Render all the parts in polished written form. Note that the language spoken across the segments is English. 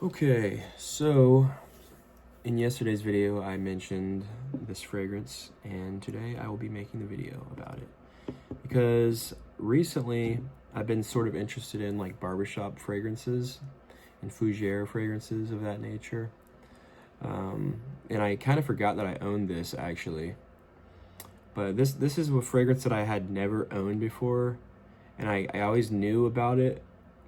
Okay, so in yesterday's video I mentioned this fragrance, and today I will be making the video about it because recently I've been sort of interested in like barbershop fragrances and fougere fragrances of that nature. And I kind of forgot that I owned this actually, but this is a fragrance that I had never owned before, and I always knew about it,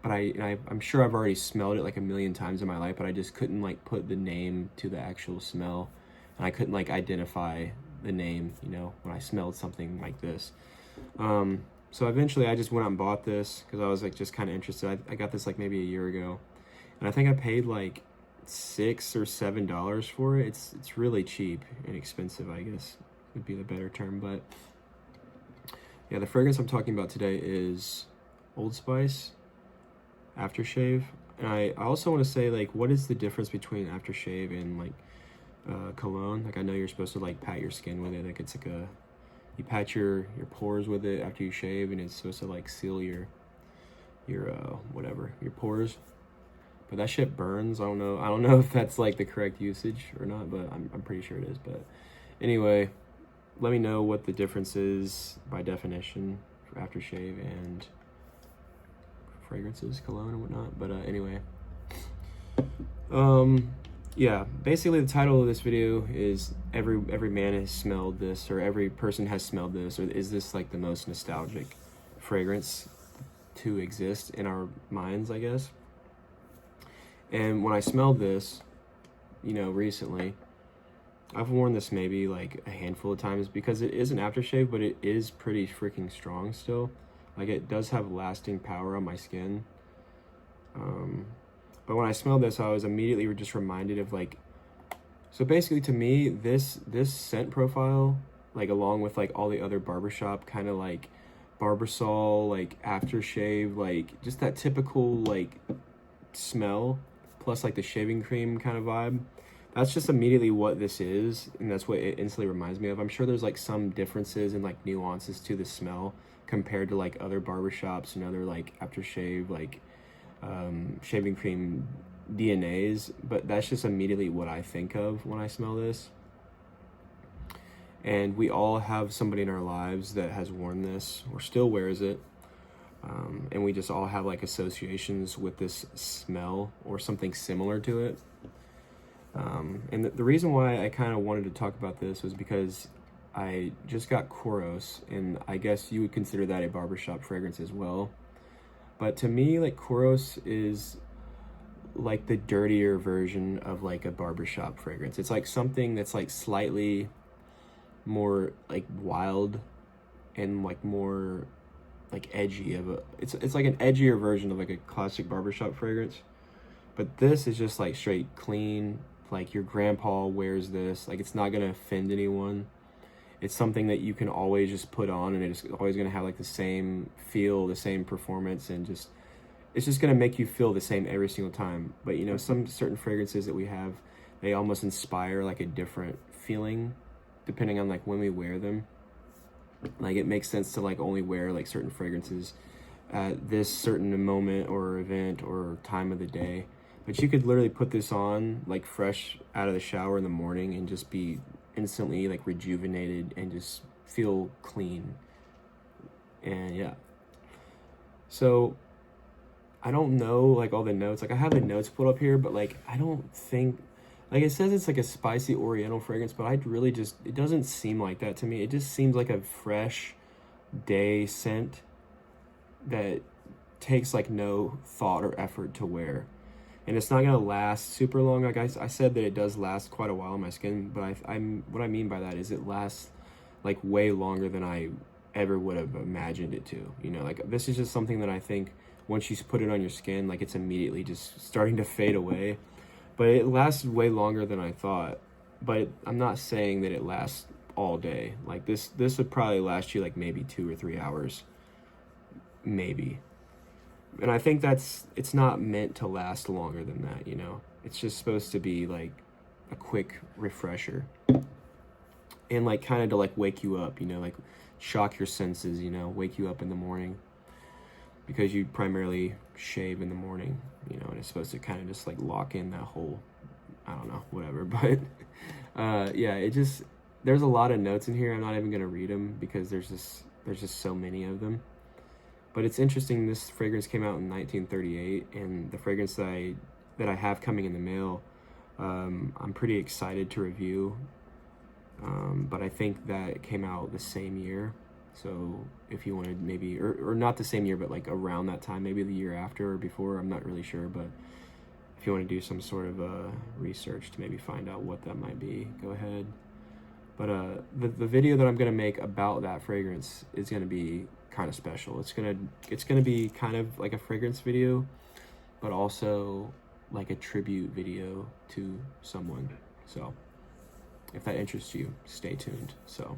but I'm sure I've already smelled it like a million times in my life, but I just couldn't like put the name to the actual smell, and I couldn't like identify the name, when I smelled something like this. So eventually I just went out and bought this because I was like just kind of interested. I got this like maybe a year ago, and I think I paid like $6 or $7 for it. It's really cheap and expensive, I guess would be the better term. But yeah, the fragrance I'm talking about today is Old Spice aftershave. And I also want to say, like, what is the difference between aftershave and like cologne? Like, I know you're supposed to like pat your skin with it, like it's like you pat your pores with it after you shave, and it's supposed to like seal your whatever, your pores. But that shit burns. I don't know if that's like the correct usage or not, but I'm pretty sure it is. But anyway, let me know what the difference is by definition for aftershave and fragrances, cologne and whatnot. But anyway, yeah, basically the title of this video is every man has smelled this, or every person has smelled this, or is this like the most nostalgic fragrance to exist in our minds, I guess. And when I smelled this, recently, I've worn this maybe like a handful of times because it is an aftershave, but it is pretty freaking strong still. Like, it does have lasting power on my skin. But when I smelled this, I was immediately just reminded of like, so basically to me, this scent profile, like along with like all the other barbershop kind of like Barbasol, like aftershave, like just that typical like smell, plus like the shaving cream kind of vibe, that's just immediately what this is, and that's what it instantly reminds me of. I'm sure there's like some differences and like nuances to the smell compared to like other barbershops and other like aftershave, like shaving cream DNAs, but that's just immediately what I think of when I smell this. And we all have somebody in our lives that has worn this or still wears it. And we just all have like associations with this smell or something similar to it. And the reason why I kind of wanted to talk about this was because I just got Kouros, and I guess you would consider that a barbershop fragrance as well. But to me, like, Kouros is like the dirtier version of like a barbershop fragrance. It's like something that's like slightly more like wild and like more like edgy of a, it's like an edgier version of like a classic barbershop fragrance. But this is just like straight clean, like your grandpa wears this, like it's not gonna offend anyone. It's something that you can always just put on, and it's always gonna have like the same feel, the same performance, and just it's just gonna make you feel the same every single time. But some certain fragrances that we have, they almost inspire like a different feeling depending on like when we wear them. Like, it makes sense to like only wear like certain fragrances at this certain moment or event or time of the day. But you could literally put this on like fresh out of the shower in the morning and just be instantly like rejuvenated and just feel clean. And yeah. So I don't know like all the notes. Like, I have the notes put up here, but like I don't think, like, it says it's like a spicy oriental fragrance, but it doesn't seem like that to me. It just seems like a fresh day scent that takes like no thought or effort to wear. And it's not gonna last super long. Like I said that it does last quite a while on my skin, but what I mean by that is it lasts like way longer than I ever would have imagined it to. Like, this is just something that I think once you put it on your skin, like, it's immediately just starting to fade away. But it lasts way longer than I thought. But I'm not saying that it lasts all day. Like, this would probably last you like maybe 2 or 3 hours, maybe. And I think it's not meant to last longer than that, It's just supposed to be like a quick refresher. And like kind of to like wake you up, like shock your senses, wake you up in the morning. because you primarily shave in the morning, you know, and it's supposed to kind of just like lock in that whole, I don't know, whatever. But yeah, it just, there's a lot of notes in here. I'm not even going to read them because there's just so many of them. But it's interesting, this fragrance came out in 1938, and the fragrance that I have coming in the mail, I'm pretty excited to review. But I think that it came out the same year. So if you wanted maybe, or not the same year, but like around that time, maybe the year after or before, I'm not really sure. But if you want to do some sort of research to maybe find out what that might be, go ahead. But the video that I'm gonna make about that fragrance is gonna be kind of special. It's gonna be kind of like a fragrance video, but also like a tribute video to someone. So if that interests you, stay tuned. So,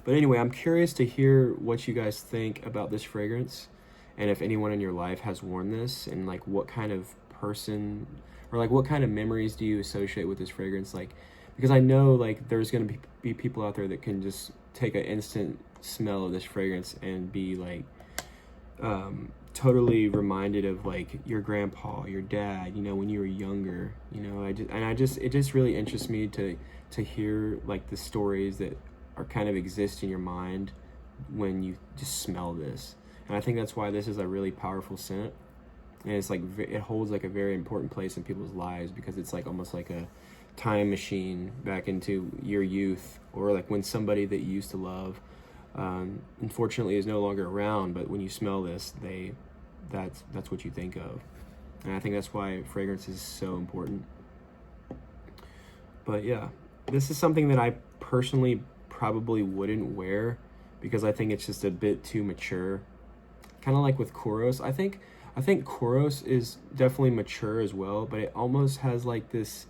but anyway, I'm curious to hear what you guys think about this fragrance, and if anyone in your life has worn this, and like what kind of person, or like what kind of memories do you associate with this fragrance? Like, because I know like there's gonna be people out there that can just take an instant smell of this fragrance and be like totally reminded of like your grandpa, your dad, you know, when you were younger, you know. It just really interests me to hear like the stories that are kind of exist in your mind when you just smell this. And I think that's why this is a really powerful scent, and it's like it holds like a very important place in people's lives, because it's like almost like a time machine back into your youth, or like when somebody that you used to love unfortunately is no longer around, but when you smell this, that's what you think of. And I think that's why fragrance is so important. But yeah, this is something that I personally probably wouldn't wear, because I think it's just a bit too mature, kind of like with Kouros. I think Kouros is definitely mature as well, but it almost has like this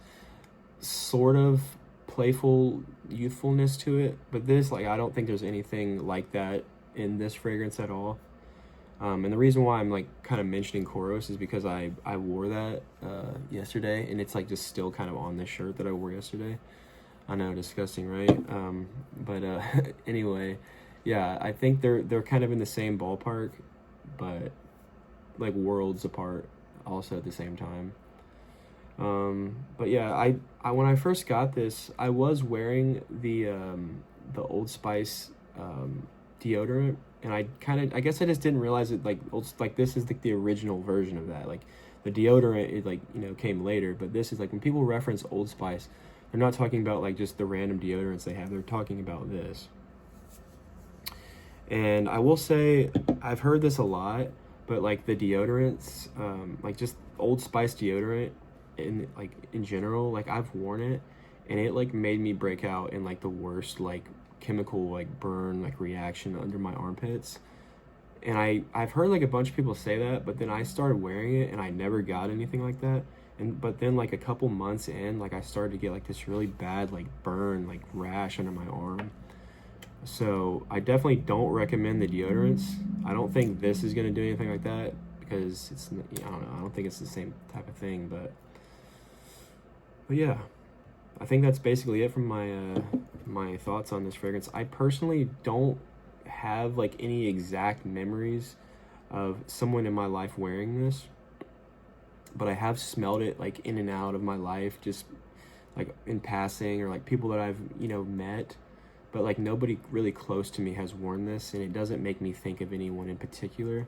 sort of playful youthfulness to it. But this, like, I don't think there's anything like that in this fragrance at all. And the reason why I'm like kind of mentioning Kouros is because I wore that yesterday, and it's like just still kind of on this shirt that I wore yesterday. I know, disgusting, right? But anyway, yeah, I think they're kind of in the same ballpark, but like worlds apart also at the same time. But yeah, I when I first got this, I was wearing the Old Spice deodorant, and I guess I just didn't realize it, like this is like the original version of that. Like the deodorant, it like, you know, came later, but this is like when people reference Old Spice, they're not talking about like just the random deodorants they have, they're talking about this. And I will say, I've heard this a lot, but like the deodorants, like just Old Spice deodorant in general, like I've worn it, and it like made me break out in like the worst like chemical like burn like reaction under my armpits. And I've heard like a bunch of people say that, but then I started wearing it and I never got anything like that. But then like a couple months in, like I started to get like this really bad like burn, like rash under my arm. So I definitely don't recommend the deodorants. I don't think this is gonna do anything like that, because it's, I don't know, I don't think it's the same type of thing. But yeah, I think that's basically it from my thoughts on this fragrance. I personally don't have like any exact memories of someone in my life wearing this, but I have smelled it like in and out of my life, just like in passing, or like people that I've, you know, met, but like nobody really close to me has worn this, and it doesn't make me think of anyone in particular.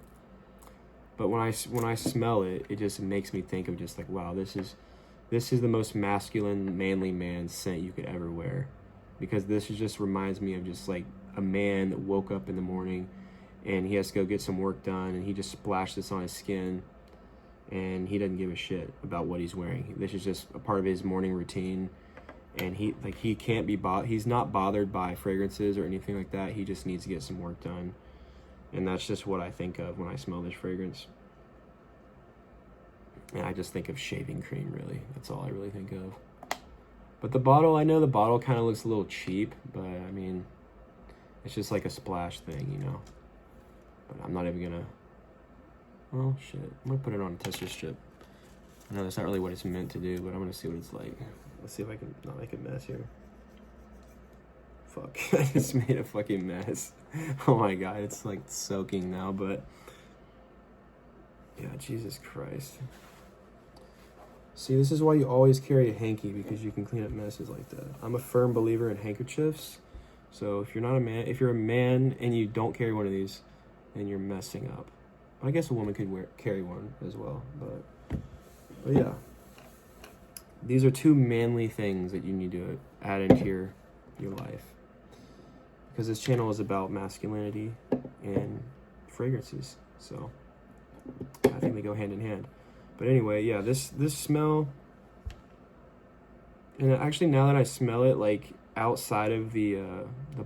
But when I smell it, it just makes me think of just like, wow, this is the most masculine, manly man scent you could ever wear, because this just reminds me of just like a man that woke up in the morning and he has to go get some work done, and he just splashed this on his skin, and he doesn't give a shit about what he's wearing. This is just a part of his morning routine, and he can't be he's not bothered by fragrances or anything like that. He just needs to get some work done, and that's just what I think of when I smell this fragrance. And I just think of shaving cream, really. That's all I really think of. But the bottle, I know the bottle kind of looks a little cheap, but I mean, it's just like a splash thing, you know. But I'm not even gonna, well, shit. I'm gonna put it on a tester strip. I know that's not really what it's meant to do, but I'm gonna see what it's like. Let's see if I can not make a mess here. Fuck, I just made a fucking mess. Oh my god, it's like soaking now, but Yeah, Jesus Christ. See, this is why you always carry a hanky, because you can clean up messes like that. I'm a firm believer in handkerchiefs. So if you're not a man, if you're a man and you don't carry one of these, then you're messing up. I guess a woman could carry one as well, but yeah. These are two manly things that you need to add into your life, because this channel is about masculinity and fragrances. So I think they go hand in hand. But anyway, yeah, this smell, and actually now that I smell it, like outside of the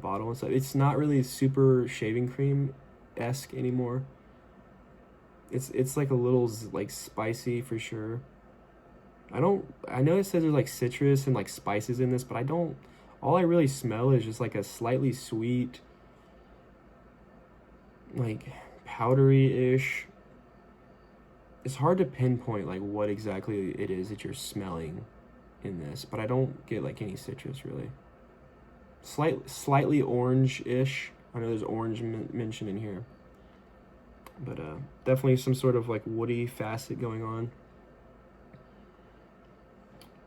bottle and stuff, it's not really super shaving cream-esque anymore. It's like a little like spicy for sure. I know it says there's like citrus and like spices in this, but all I really smell is just like a slightly sweet, like powdery-ish. It's hard to pinpoint like what exactly it is that you're smelling in this, but I don't get like any citrus really. Slightly orange-ish. I know there's orange mentioned in here, but definitely some sort of like woody facet going on.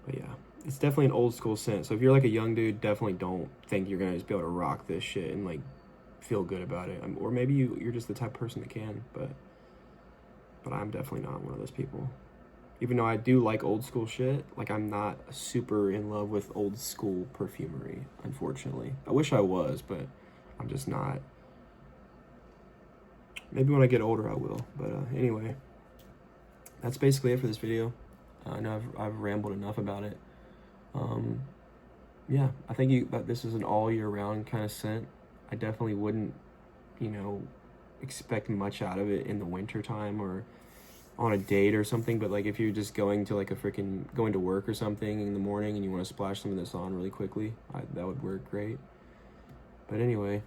But yeah, it's definitely an old school scent. So if you're like a young dude, definitely don't think you're gonna just be able to rock this shit and like feel good about it. Or maybe you're just the type of person that can, but I'm definitely not one of those people. Even though I do like old school shit, like I'm not super in love with old school perfumery, unfortunately. I wish I was, but I'm just not. Maybe when I get older I will. But anyway, that's basically it for this video. I know I've rambled enough about it. Yeah, I think this is an all year round kind of scent. I definitely wouldn't, expect much out of it in the winter time or on a date or something, but like if you're just going to like going to work or something in the morning and you want to splash some of this on really quickly, that would work great. But anyway,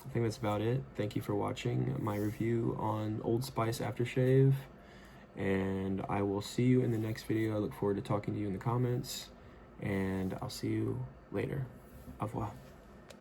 I think that's about it. Thank you for watching my review on Old Spice aftershave, and I will see you in the next video. I look forward to talking to you in the comments, and I'll see you later. Au revoir.